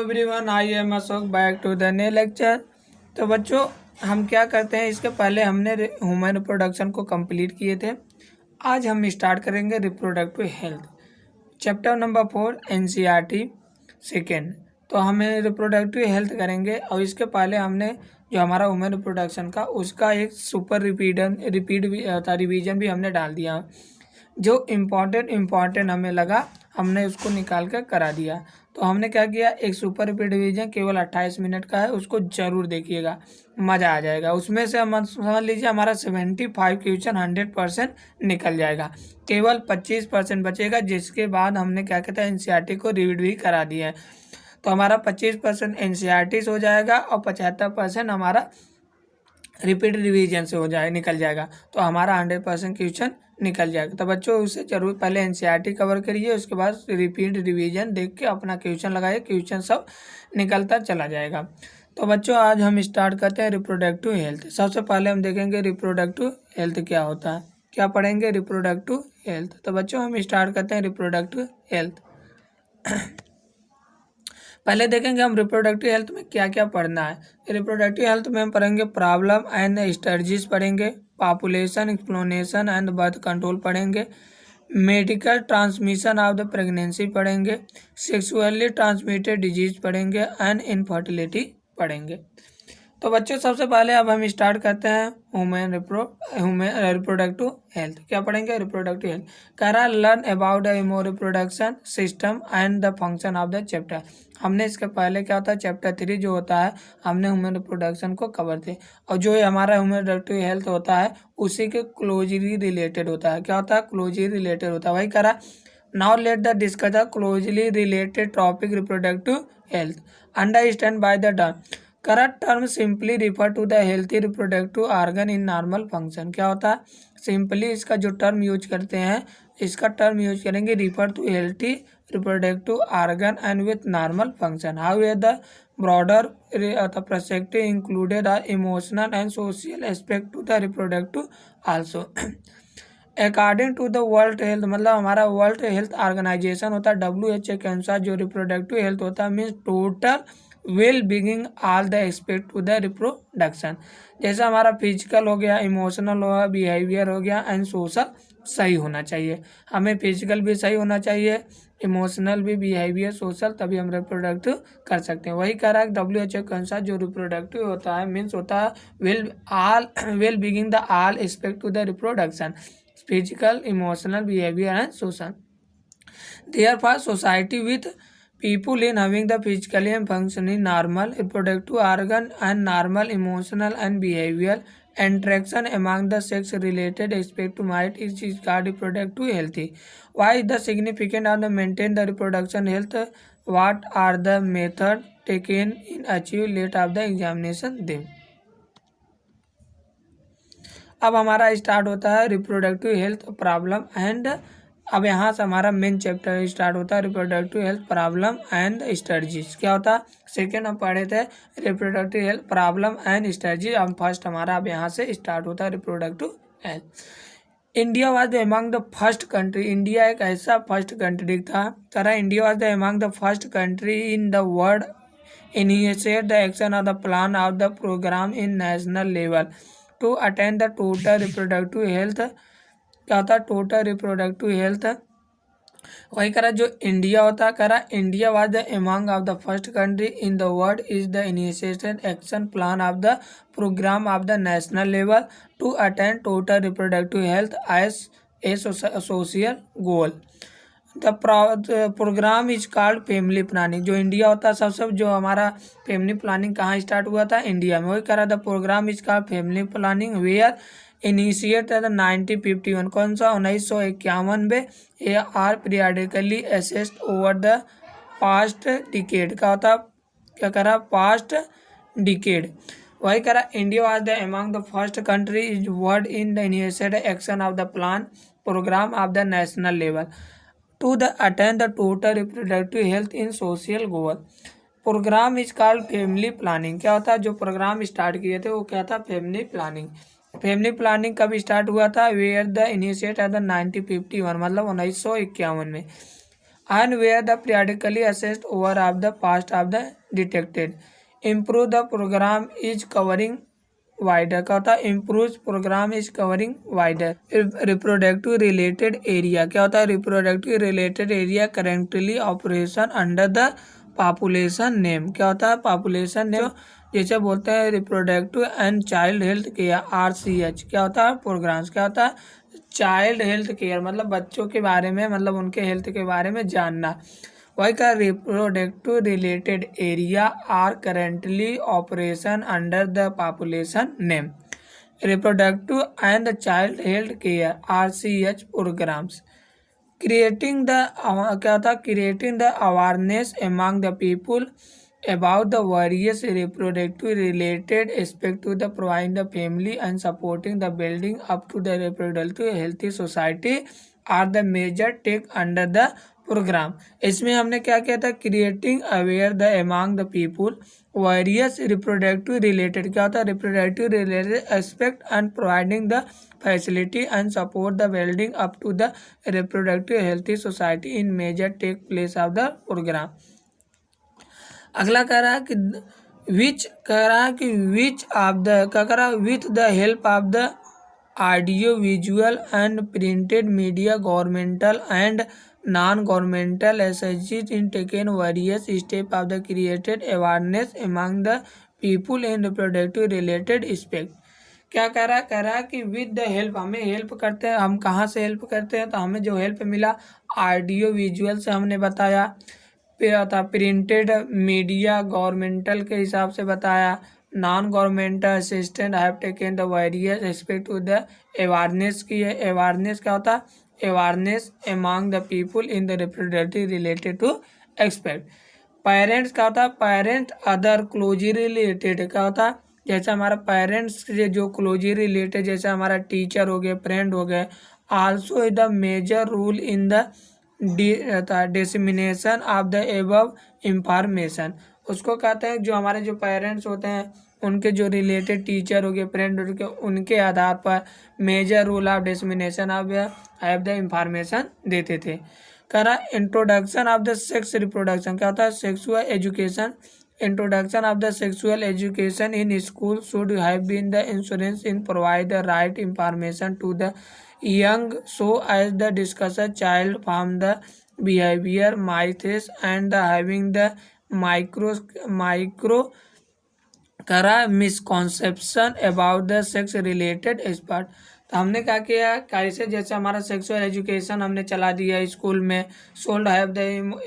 Everyone, I am Ashok back to the new lecture. तो बच्चों, हम क्या करते हैं, इसके पहले हमने ह्यूमन रिप्रोडक्शन को कंप्लीट किए थे। आज हम स्टार्ट करेंगे reproductive health, chapter number 4 NCERT second. तो हमें रिप्रोडक्टिव हेल्थ करेंगे और इसके पहले हमने जो हमारा ह्यूमन रिप्रोडक्शन का उसका एक सुपर रिवीजन भी हमने डाल दिया। जो इम्पॉर्टेंट हमें लगा हमने उसको निकाल कर करा दिया। तो हमने क्या किया, एक सुपर रिपीट डिवीजन केवल 28 मिनट का है, उसको जरूर देखिएगा, मज़ा आ जाएगा। उसमें से हम समझ लीजिए हमारा 75 क्वेश्चन 100% निकल जाएगा, केवल 25% बचेगा, जिसके बाद हमने क्या कहता है एनसीईआरटी को रिवीड भी करा दिया है। तो हमारा 25% एनसीईआरटी से हो जाएगा और 75% हमारा रिपीट रिवीजन से निकल जाएगा। तो हमारा 100% क्वेश्चन निकल जाएगा। तो बच्चों उसे जरूर पहले एनसीईआरटी कवर करिए, उसके बाद रिपीट रिवीजन देख के अपना क्वेश्चन लगाइए, क्वेश्चन सब निकलता चला जाएगा। तो बच्चों आज हम स्टार्ट करते हैं रिप्रोडक्टिव हेल्थ। सबसे पहले हम देखेंगे रिप्रोडक्टिव हेल्थ क्या होता है, क्या पढ़ेंगे रिप्रोडक्टिव हेल्थ। तो बच्चों हम स्टार्ट करते हैं रिप्रोडक्टिव हेल्थ। पहले देखेंगे हम रिप्रोडक्टिव हेल्थ में क्या क्या पढ़ना है। रिप्रोडक्टिव हेल्थ में हम पढ़ेंगे प्रॉब्लम एंड स्ट्रेटजीज पढ़ेंगे, पॉपुलेशन एक्सप्लोनेशन एंड बर्थ कंट्रोल पढ़ेंगे, medical transmission of the pregnancy पढ़ेंगे, सेक्सुअली ट्रांसमिटेड डिजीज पढ़ेंगे एंड इनफर्टिलिटी पढ़ेंगे। तो बच्चों सबसे पहले अब हम स्टार्ट करते हैं ह्यूमन रिप्रोडक्टिव हेल्थ। क्या पढ़ेंगे रिप्रोडक्टिव हेल्थ। कह रहा learn about the reproduction system and the function of the chapter. हमने इसके पहले क्या होता है चैप्टर 3 जो होता है हमने ह्यूमन रिप्रोडक्शन को कवर थे, और जो हमारा ह्यूमन रिप्रोडक्टिव हेल्थ होता है उसी के क्लोजली रिलेटेड होता है। क्या होता है क्लोजली रिलेटेड होता है, वही कह रहा now let the discuss the closely related topic reproductive health. Understand by the term. Current term simply refer to the healthy reproductive organ in normal function. क्या होता है सिंपली इसका जो टर्म यूज करते हैं, इसका टर्म यूज करेंगे refer to healthy reproductive organ and with normal function. How is the broader perspective included emotional and social aspect to the reproductive also. According to the world health, मतलब हमारा world health organisation होता है WHO के अनुसार जो reproductive health होता है means total well being all the aspect to the reproduction. जैसे हमारा फिजिकल हो गया, इमोशनल हो गया, बिहेवियर हो गया एंड सोशल सही होना चाहिए। हमें फिजिकल भी सही होना चाहिए, इमोशनल भी, बिहेवियर, सोशल, तभी हम रिप्रोडक्टिव कर सकते हैं। वही कह रहा है WHO के अनुसार जो रिप्रोडक्टिव होता है मीन्स होता है well being the all aspect to the reproduction, physical, emotional, behaviour and social. Therefore, society with people in having the physically and functioning normal reproductive organ and normal emotional and behavioral interaction among the sex related aspect might is called reproductive healthy. Why is the significant of the maintain the reproduction health? What are the method taken in achieve late of the examination them? अब हमारा start होता है reproductive health problem and, अब यहाँ से हमारा main chapter start होता है reproductive health problem and strategies. क्या होता है सेकेंड हम पढ़े थे reproductive health problem and strategies. अब फर्स्ट हमारा अब यहाँ से स्टार्ट होता है reproductive health. India was the among the first country, India एक ऐसा फर्स्ट कंट्री था, तरह India was the among the first country in the world initiate the action of the plan of the programme in national level to attend the total reproductive health. क्या होता है total reproductive health, वही करा जो India होता है। करा India was the among of the first country in the world is the initiated action plan of the program of the national level to attend total reproductive health as a social goal. The program is called family planning. जो India होता है सबसे जो हमारा family planning कहाँ start हुआ था India में, वही करा the program is called family planning were initiate 1951। कौन सा 1951 में are periodically assessed over the past decade. का होता क्या करा पास्ट डिकेड, वही करा India was the among the first country is world in the initiated action of the plan program of the national level to the attend the total reproductive health in social goal. Program is called family planning. क्या होता है जो programme start किए थे वो क्या था family planning. Family planning कब स्टार्ट हुआ था were the initiate at the 1951, मतलब 1951 में। and where the periodically assessed over of the past of the detected. Improve the program is covering wider, क्या होता है improve program is covering wider. Reproductive related area, क्या होता है reproductive related area currently operation under the population name, क्या होता है population name जैसे बोलते हैं reproductive and child health care RCH, क्या होता है प्रोग्राम्स, क्या होता है चाइल्ड हेल्थ केयर मतलब बच्चों के बारे में मतलब उनके हेल्थ के बारे में जानना. वही का reproductive related area are currently operation under the population name. Reproductive and child health care RCH programmes. Creating the क्या था creating the awareness among the people about the various reproductive related aspect to the providing the family and supporting the building up to the reproductive healthy society are the major take under the programme. इसमें हमने क्या किया था creating aware the among the people various reproductive related, क्या होता है reproductive related aspect and providing the facility and support the building up to the reproductive healthy society in major take place of the programme. अगला कह रहा है कि which of the क्या कह रहा है with the help of the audio visual and printed media governmental and non governmental agencies in taken various step of the created awareness among the people in reproductive related aspect. क्या कह रहा है कि with the help हमें help करते हैं. हम कहाँ से हेल्प करते हैं तो हमें जो हेल्प मिला ऑडियो विजुअल से हमने बताया, था प्रिंटेड मीडिया गवर्नमेंटल के हिसाब से बताया, non governmental assistant have taken the various aspect to the awareness की है. अवेयरनेस क्या होता है awareness among the people in the reproductive related to expect. Parents क्या होता है पेरेंट अदर क्लोजली रिलेटेड, क्या होता है जैसे हमारा पेरेंट्स से जो क्लोजली रिलेटेड जैसे हमारा टीचर हो गए फ्रेंड हो गए. Also the major rule in the dissemination of the above information. उसको कहते हैं जो हमारे जो पेरेंट्स होते हैं उनके जो रिलेटेड टीचर हो गए फ्रेंड हो गए उनके आधार पर major rule of dissemination of the information देते थे. कह रहा introduction of the sex reproduction, क्या होता है sexual education. Introduction of the sexual education in school should have been the insurance in provide the right information to the young so as the discussion child from the behavior myths and the having the micro करा misconception about the sex related expert. तो हमने क्या किया कैसे जैसे हमारा sexual education हमने चला दिया स्कूल में. Sold have the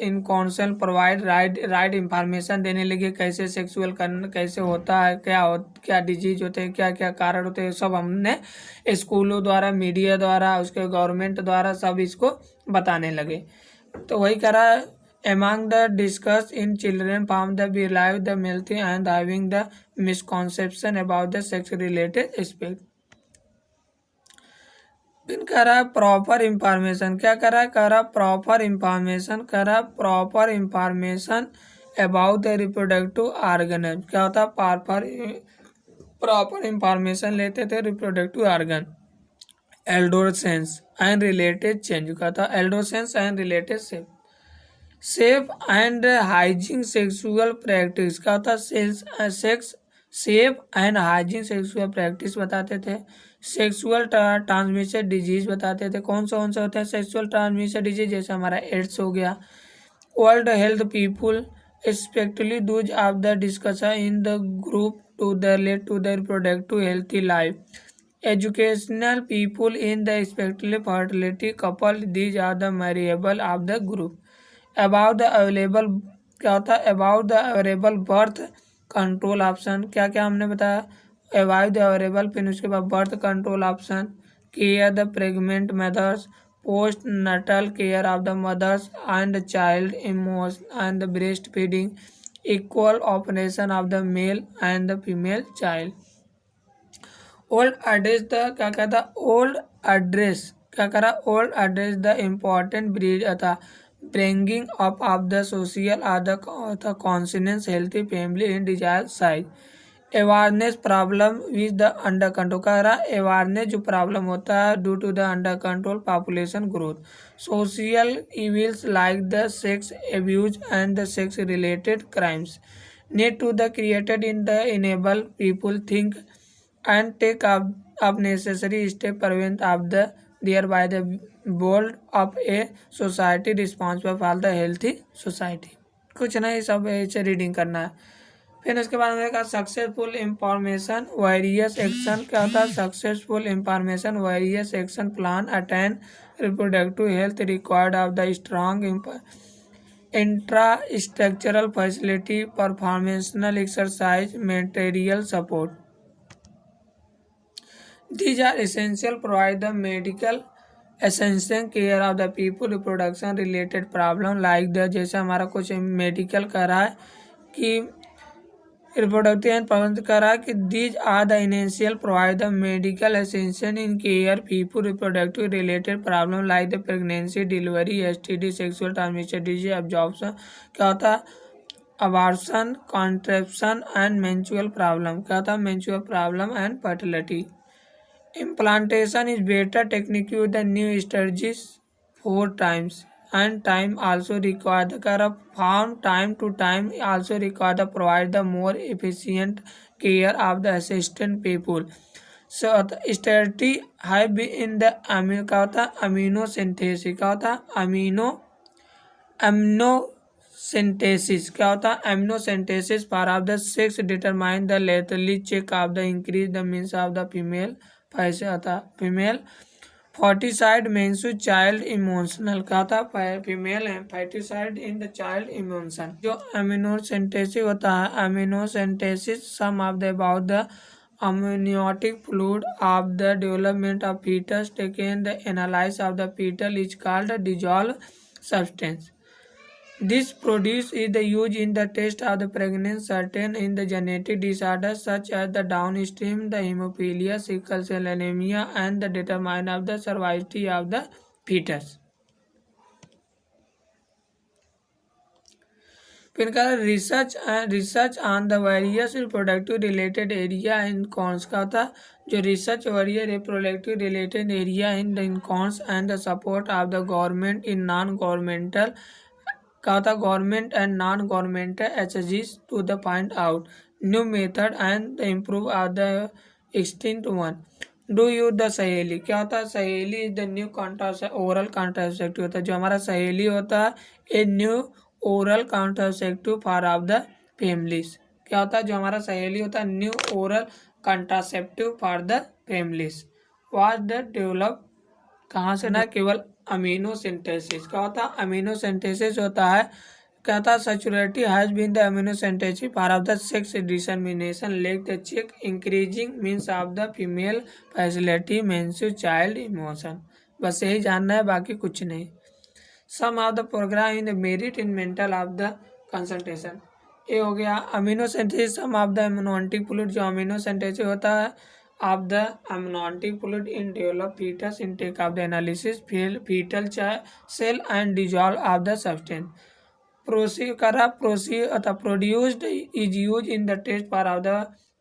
in council provide right information देने लगे कैसे सेक्सुअल करना कैसे होता है क्या डिजीज होते हैं क्या क्या कारण होते हैं सब हमने स्कूलों द्वारा मीडिया द्वारा उसके गवर्नमेंट द्वारा सब इसको बताने लगे. तो वही करा among the discussed in children from the believe the healthy and having the misconception about the sex related aspect. फिर कह रहा है प्रॉपर इंफॉर्मेशन, क्या कह रहा proper information about the reproductive organ. क्या होता है प्रॉपर इंफॉर्मेशन लेते थे reproductive organ. Adolescence and related change, क्या था adolescence and related safe and hygiene sexual practice, क्या होता है safe and hygiene sexual practice बताते थे. सेक्सुअल ट्रांसमिशन डिजीज बताते थे कौन से होते हैं सेक्सुअल ट्रांसमिशन डिजीज जैसे हमारा एड्स हो गया. World health people specially those of the discussion in the group to the relate to the reproductive healthy life. Educational people in the specially fertility couple these are the variable of the group. About the available, क्या होता है about the available birth control option, क्या क्या हमने बताया about the available. फिर उसके बाद birth control option, care the pregnant mothers, post Nuttall care of the mothers and child emotion and the breast feeding, equal operation of the male and the female child. Old address the क्या कहता old address, क्या करा old address the important breed था bringing up of the social or the conscious healthy family in desired size. Awareness problem with the under control, कह रहा है awareness जो problem होता है due to the under control population growth, social evils like the sex abuse and the sex related crimes need to the created in the enable people think and take up necessary step prevent of the thereby the bold of a society responsible for the healthy society। कुछ नहीं, सब ऐसे reading करना है। फिर उसके बाद हमने कहा सक्सेसफुल इंफॉर्मेशन वेरियस एक्शन, क्या होता है successful information various action plan attain reproductive health required of the strong infrastructural facility professional exercise material support, these are essential provide the medical essential care of the people reproduction related problem like the जैसे हमारा कुछ medical कर रहा है कि reproductive and प्रबंध कर रहा है कि these are the essential provide the medical essential in care people reproductive related problem like the pregnancy delivery STD sexual transmission disease absorption, क्या होता है abortion contraception and menstrual problem, क्या होता है menstrual problem and fertility. Implantation is better technique with the new strategies 4 times and time also required the from time to time also required to provide the more efficient care of the assistant people। So strategy have been in the क्या होता है amino synthesis, क्या होता है amino synthesis, क्या होता है amino synthesis part of the sex determine the lethally check of the increase the means of the female ऐसे आता फीमेल फर्टिसाइड मेंसु चाइल्ड इमोशनल, क्या था फीमेल है foeticide in the child emotion. जो अमीनो सिंथेसिस होता है amino synthesis some of the about the amniotic fluid of the development of fetus taken the analysis of the fetal is called dissolved substance। This produce is the used in the test of the pregnancy certain in the genetic disorders such as the downstream, the hemophilia, sickle cell anemia, and the determine of the survivability of the fetus। फिर का research on the various reproductive related area in कॉन्स, का था जो research various reproductive related area in the इनकॉन्स and the support of the government in non governmental, क्या था government and non governmental agencies to the find out new method and the improve of the extinct one. Do use the Saheli, क्या होता है Saheli is the new oral contraceptive होता है, जो हमारा सहेली होता है a new oral contraceptive for of the families, क्या होता है जो हमारा सहेली होता है new oral contraceptive for the families was the develop कहाँ से ना केवल अमीनो सिंथेसिस, क्या होता है अमीनो सिंथेसिस होता है, क्या था सैचुरेटी has been the amino synthesis for of the sex determination lake the check increasing means of the female facility menstrual child emotion. बस यही जानना है बाकी कुछ नहीं। Some of the programme in the merit in mental of the consultation, ये हो गया amino synthesis some of the amniotic fluid, जो अमीनो सिंथेसिस होता है of the amniotic fluid in develop fetus intake of the analysis fetal cell and dissolve of the substance produced is used in the test for of the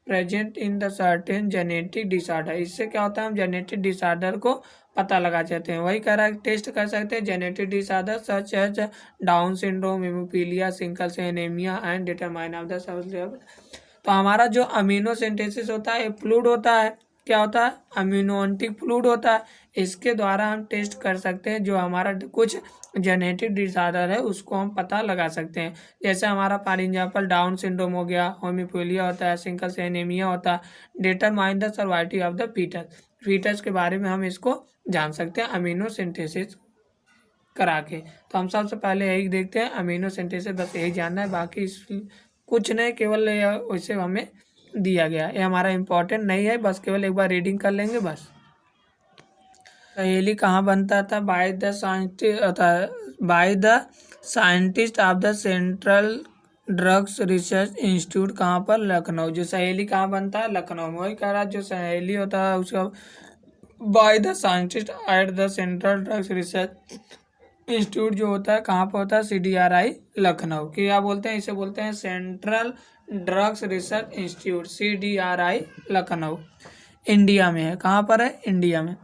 present in the certain genetic disorder। इससे क्या होता है हम genetic disorder को पता लगा सकते हैं, वही कह रहा है टेस्ट कर सकते हैं genetic disorder such as Down syndrome haemophilia sickle cell anaemia and determine of the सब। तो हमारा जो अमीनो सिंथेसिस होता है फ्लूइड होता है, क्या होता है अम्यूनोटिक फ्लूइड होता है, इसके द्वारा हम टेस्ट कर सकते हैं जो हमारा कुछ जेनेटिक डिसऑर्डर है उसको हम पता लगा सकते हैं। जैसे हमारा फॉर एग्जाम्पल डाउन सिंड्रोम हो गया, होम्योफीलिया होता है, सिकल सेल एनीमिया होता है, determine the survivability of the fetus के बारे में हम इसको जान सकते हैं अमीनो सिंथेसिस करा के। तो हम सबसे पहले यही देखते हैं अमीनो सिंथेसिस, बस यही जानना है बाकी कुछ नहीं, केवल वैसे हमें दिया गया ये हमारा इम्पोर्टेंट नहीं है, बस केवल एक बार रीडिंग कर लेंगे बस। सहेली कहाँ बनता था by the scientist of the central drugs research institute, कहाँ पर लखनऊ। जो सहेली कहाँ बनता है लखनऊ में, वही कह रहा है जो सहेली होता है उसका by the scientist at the central drugs research institute जो होता है कहाँ पर होता है CDRI लखनऊ, क्या बोलते हैं इसे बोलते हैं central drugs research institute CDRI Lucknow, India में है। कहाँ पर है? इंडिया में।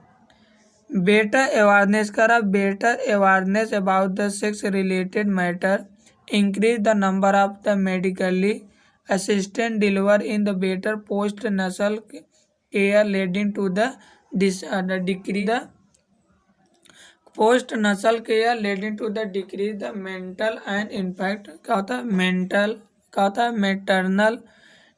बेटर अवेयरनेस करा, better awareness about the sex related matter, increase the number of the medically assistant deliver in the better post natal care leading to the decrease the post natal care leading to the decrease the mental and impact. क्या होता है? Mental. क्या होता है? Maternal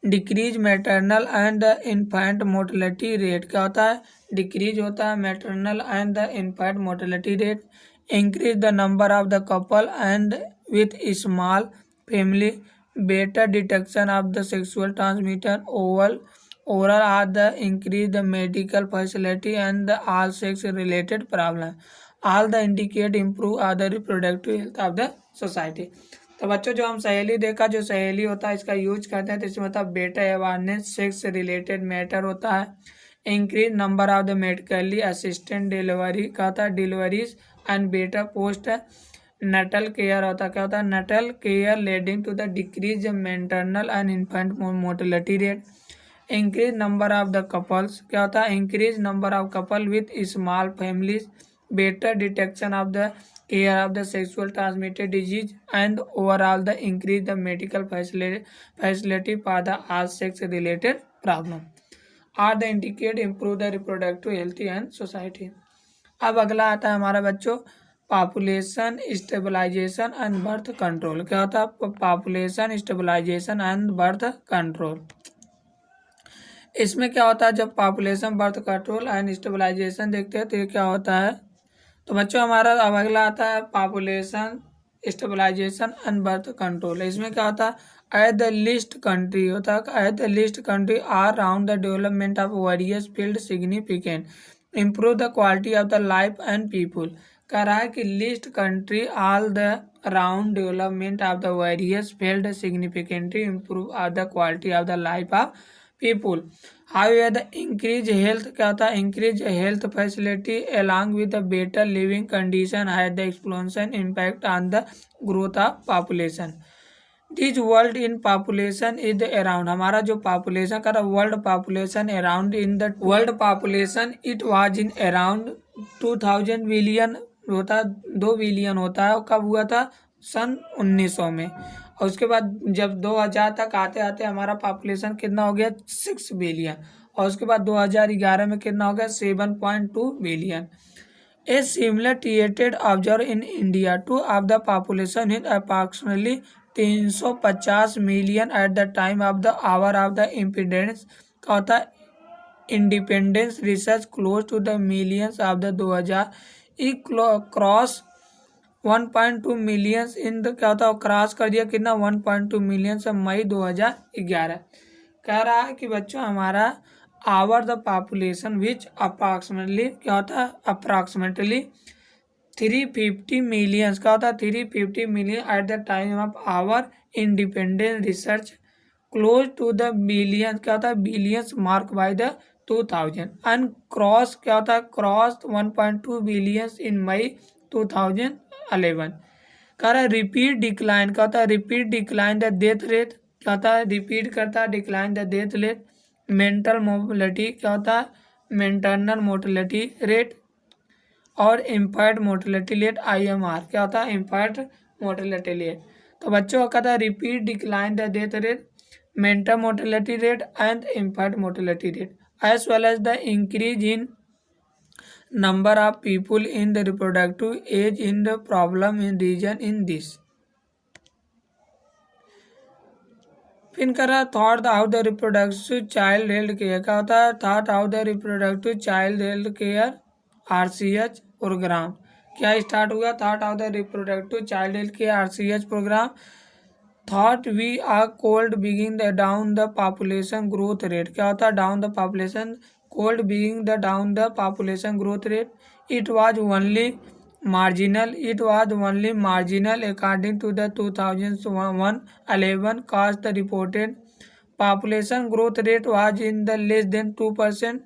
decrease maternal and the infant mortality rate. क्या होता है? Decrease होता है maternal and the infant mortality rate. Increase the number of the couple and with small family, better detection of the sexual transmitter overall are the increase the medical facility and the all sex related problem, all the indicate improve are the reproductive health of the society. तो बच्चों जो हम सहेली देखा, जो सहेली होता है इसका यूज करते हैं तो इसमें होता है better awareness, sex related matter होता है, increase number of the medically assistant delivery का होता है deliveries and better post Nuttall care होता है। क्या होता है? Natal care leading to the decrease maternal and infant mortality rate. Increase number of the couples. क्या होता है? Increase number of couple with small families, better detection of the care of the sexual transmitted disease and overall the increase the medical facility for the all sex related problem are the indicate improve the reproductive health and society। अब अगला आता है हमारा बच्चों population stabilisation and birth control. क्या होता है? Population stabilisation and birth control. इसमें क्या होता है? जब population birth control and stabilisation देखते हैं तो ये क्या होता है? तो बच्चों हमारा अब अगला आता है population stabilisation and birth control. इसमें क्या होता है? एट द लिस्ट कंट्री होता है, at the list country are round the development of various field significant improve the quality of the life and people. कह रहा है कि list country all the round development of the various field significantly improve the quality of the life of people. However the increase health. क्या होता है? Increase health facility along with the better living condition had the exponential impact on the growth of population. This world in population is the around. हमारा जो population का world population around in the world population it was in around 2000 billion होता है, 2 billion होता है। कब हुआ था? सन 1900 में। और उसके बाद जब 2000 तक आते आते हमारा पॉपुलेशन कितना हो गया? 6 बिलियन। और उसके बाद 2011 में कितना हो गया? 7.2 billion. A similar treated observe in India to of the population in approximately 350 million at the time of the our of the independence. का होता है? Independence research close to the millions of the 2000 cross 1.2 millions in the क्या होता है? Cross कर दिया कितना? 1.2 million से मई 2011। कह रहा है कि बच्चों हमारा our the population which approximately क्या होता है? Approximately 350 millions. का होता है? 350 million at the time of our independence research close to the billions. क्या होता है? Billions mark by the 2000 and cross क्या होता है? Cross 1.2 billions in May 2011। कह रहा है रिपीट डिक्लाइन। क्या होता है? Repeat decline the death rate. क्या होता है? रिपीट करता है decline the death rate. Mental mobility. क्या होता है? मेंटरनल मोर्टेलिटी रेट और इम्फर्ट मोर्टेलिटी रेट IMR। क्या होता है? Infant mortality rate. तो बच्चों का कहता है repeat decline the death rate, mental mortality rate and infant mortality rate as well as the increase in number of people in the reproductive age in the problem in region in this। फिर कर रहा thought how the reproductive child health care. क्या होता है? Thought how the reproductive child health care RCH programme. क्या start हुआ? Thought how the reproductive child health care RCH programme. Thought we are cold being the down the population growth rate. क्या होता है? Down the population cold being the down the population growth rate, it was only marginal according to the 2011 cause the reported population growth rate was in the less than 2%।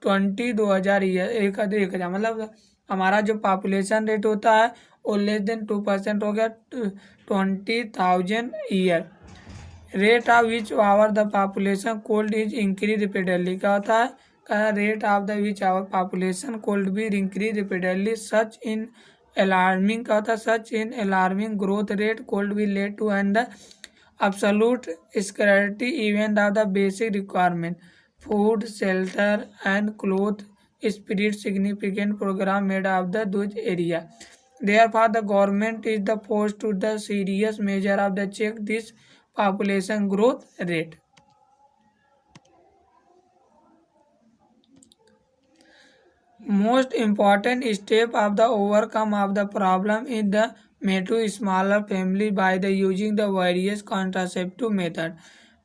20,000 मतलब हमारा जो population rate होता है वो less than 2% हो गया 20,000 year. Rate of which our the population cold is increase repeatedly, क्या होता है, कहा rate of the which our population cold be increase repeatedly such in alarming, क्या होता है, such in alarming growth rate cold be led to and the absolute scarcity even of the basic requirement food shelter and clothes spirit significant program made of the those area. Therefore the government is the forced to the serious measure of the check this population growth rate. Most important step of the overcome of the problem is the made to smaller family by the using the various contraceptive method.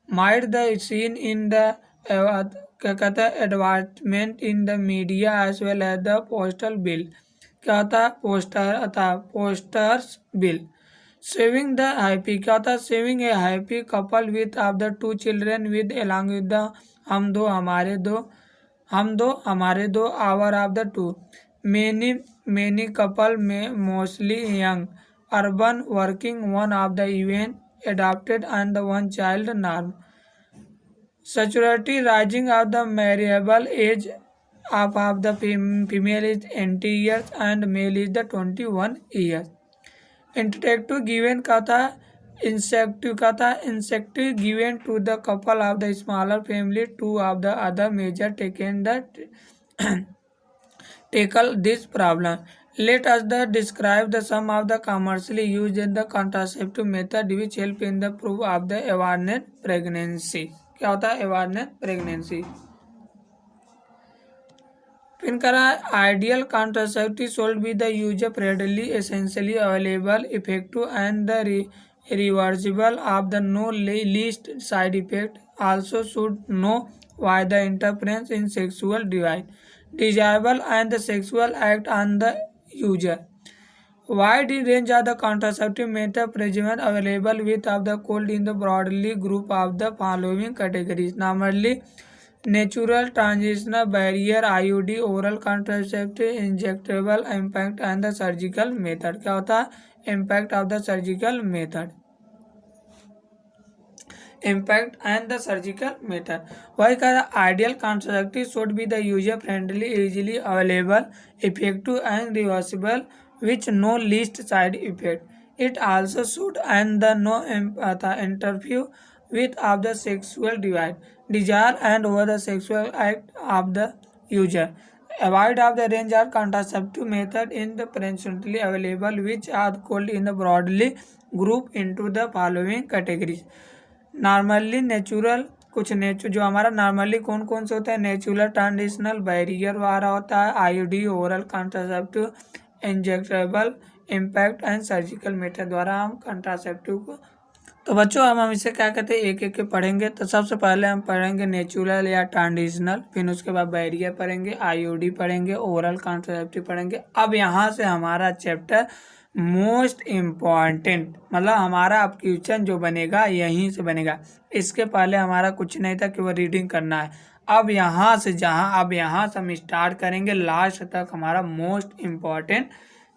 Might the seen in the क्या कहता है advertisement in the media as well as the postal bill, क्या होता है poster अथा posters bill. Saving the happy, क्या होता है saving a happy couple with of the two children with along with the हम दो हमारे दो our of the too many couple में mostly young urban working one of the event adopted and the one child norm. Saturity rising of the marriageable age of the female is 80 years and male is the 21 years. Incentive given का था incentive given to the couple of the smaller family. Two of the other measure taken that tackle this problem. Let us describe the some of the commercially used in the contraceptive method which help in the proof of the awareness pregnancy. क्या होता है awareness pregnancy. पिन करा ideal contraceptive should be the use readily essentially available effective and the reversible of the no least side effect also should no why the interference in sexual desirable and the sexual act on the user. Wide range of the contraceptive method present available with of the cold in the broadly group of the following categories. Normally, natural transitional barrier IUD, oral contraceptive, injectable, impact and the surgical method. क्या होता है impact of the surgical method. Impact and the surgical method. वही कहा ideal contraceptive should be the user friendly, easily available, effective and reversible which no least side effect. It also should and the no interfere with of the sexual desire and over the sexual act of the user. Avoid of the range of contraceptive method in the presently available which are called in the broadly group into the following categories. Normally natural कुछ जो हमारा normally कौन कौन से होता है natural transitional barrier वाला होता है IUD oral contraceptive injectable impact and surgical method द्वारा हम कॉन्ट्रासेप्टिव को. तो बच्चों हम इसे क्या कहते हैं एक एक के पढ़ेंगे. तो सबसे पहले हम पढ़ेंगे नेचुरल या ट्रांजिशनल, फिर उसके बाद बैरियर पढ़ेंगे, आईयूडी पढ़ेंगे, ओरल कॉन्ट्रासेप्टिव पढ़ेंगे. अब यहाँ से हमारा चैप्टर मोस्ट इम्पॉर्टेंट मतलब हमारा अब क्वेश्चन जो बनेगा यहीं से बनेगा. इसके पहले हमारा कुछ नहीं था कि वो रीडिंग करना है. अब यहाँ से हम स्टार्ट करेंगे लास्ट तक हमारा मोस्ट इम्पॉर्टेंट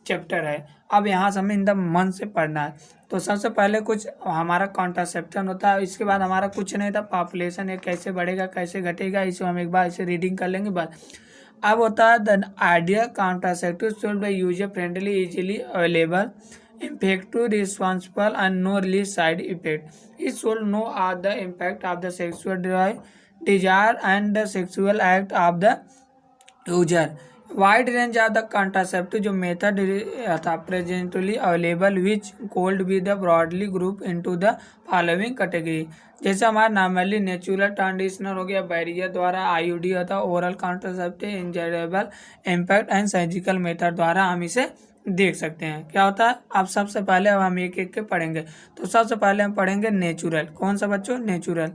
चैप्टर है. अब यहाँ से हमें इन द मन से पढ़ना है. तो सबसे पहले कुछ हमारा कॉन्ट्रासेप्शन होता है. इसके बाद हमारा कुछ नहीं था पॉपुलेशन ये कैसे बढ़ेगा कैसे घटेगा, इसे हम एक बार इसे रीडिंग कर लेंगे बस. अब होता है the ideal contraceptive should be user friendly easily available effective responsible and no release side effect. It should no are the impact of the sexual desire and the sexual act of the user. Wide range of the contraceptive जो method था presently available which could be the broadly group into the following category. जैसे हमारा normally natural transitional हो गया barrier द्वारा IUD होता है oral contraceptive injectable impact and surgical method द्वारा हम इसे देख सकते हैं क्या होता है. अब सबसे पहले अब हम एक एक के पढ़ेंगे. तो सबसे पहले हम पढ़ेंगे नेचुरल. कौन सा बच्चों नेचुरल.